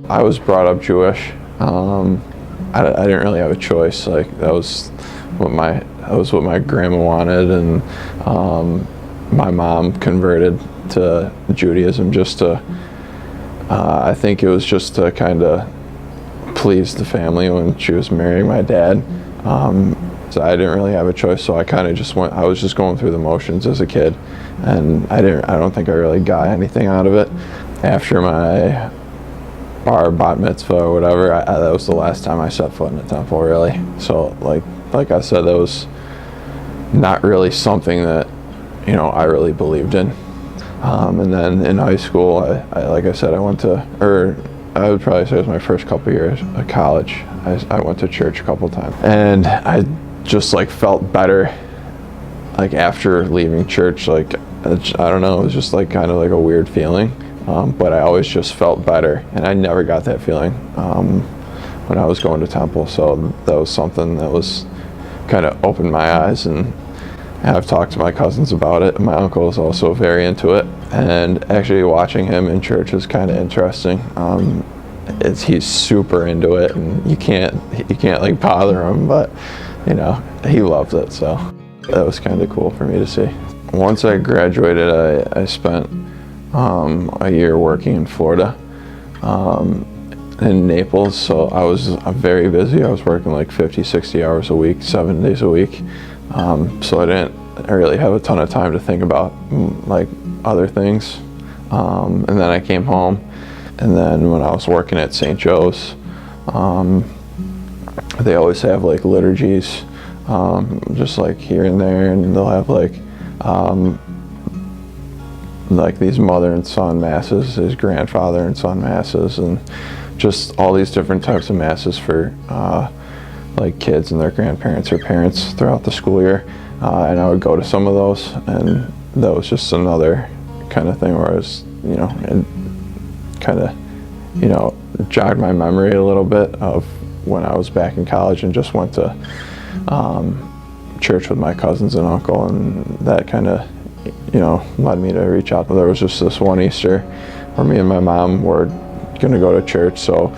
I was brought up Jewish. I didn't really have a choice. Like that was what my grandma wanted, and my mom converted to Judaism just to. I think it was just to kind of please the family when she was marrying my dad. So I didn't really have a choice. So I kind of just went. I was just going through the motions as a kid, and I don't think I really got anything out of it. After my bat mitzvah or whatever, that was the last time I set foot in the temple, really. So like I said, that was not really something that I really believed in. And then in high school, I like I said, I went to, or I would probably say it was my first couple years of college. I went to church a couple times, and I just felt better after leaving church. I don't know, it was just kind of a weird feeling. But I always just felt better, and I never got that feeling when I was going to temple. So that was something that was kind of opened my eyes, and I've talked to my cousins about it. My uncle is also very into it, and actually watching him in church is kind of interesting. He's super into it, and you can't bother him, but he loves it. So that was kind of cool for me to see. Once I graduated, I spent a year working in Florida, in Naples. So I'm very busy. I was working 50, 60 hours a week, 7 days a week. So I didn't really have a ton of time to think about other things. And then I came home, and then when I was working at St. Joe's, they always have liturgies, just here and there, and they'll have these mother and son masses, his grandfather and son masses, and just all these different types of masses for kids and their grandparents or parents throughout the school year. And I would go to some of those, and that was just another kind of thing where I was, it kind of, jogged my memory a little bit of when I was back in college and just went to church with my cousins and uncle, and that kind of led me to reach out. There was just this one Easter where me and my mom were going to go to church, so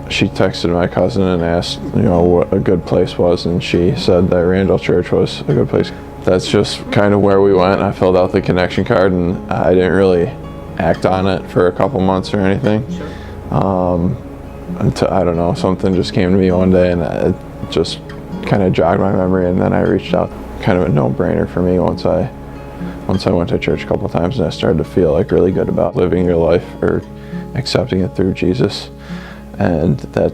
she texted my cousin and asked what a good place was, and she said that Randall Church was a good place. That's just kind of where we went. I filled out the connection card, and I didn't really act on it for a couple months or anything. Until, I don't know, something just came to me one day, and it just kind of jogged my memory, and then I reached out. Kind of a no-brainer for me once I went to church a couple times, and I started to feel really good about living your life or accepting it through Jesus. And I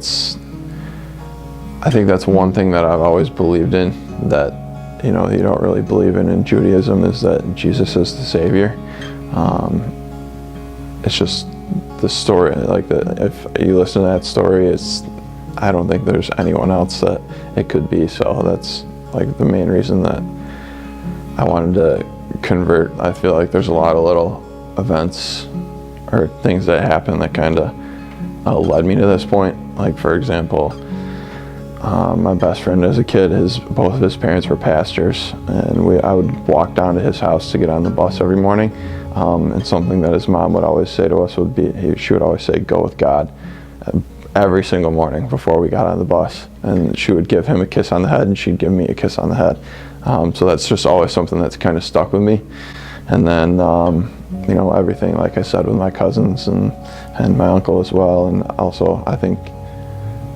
think that's one thing that I've always believed in, that you don't really believe in Judaism, is that Jesus is the Savior. It's just the story, if you listen to that story, I don't think there's anyone else that it could be. So that's the main reason that I wanted to convert. I feel like there's a lot of little events or things that happened that kind of led me to this point. For example, my best friend as a kid, both of his parents were pastors, and I would walk down to his house to get on the bus every morning. And something that his mom would always say to us would be, she would always say, "Go with God," every single morning before we got on the bus. And she would give him a kiss on the head, and she'd give me a kiss on the head. So that's just always something that's kind of stuck with me. And then, everything, like I said, with my cousins and my uncle as well. And also, I think,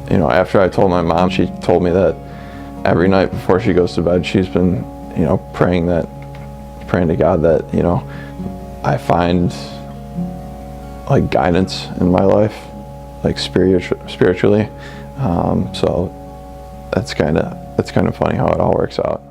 after I told my mom, she told me that every night before she goes to bed, she's been, praying to God that, I find guidance in my life, spiritually. So that's kind of funny how it all works out.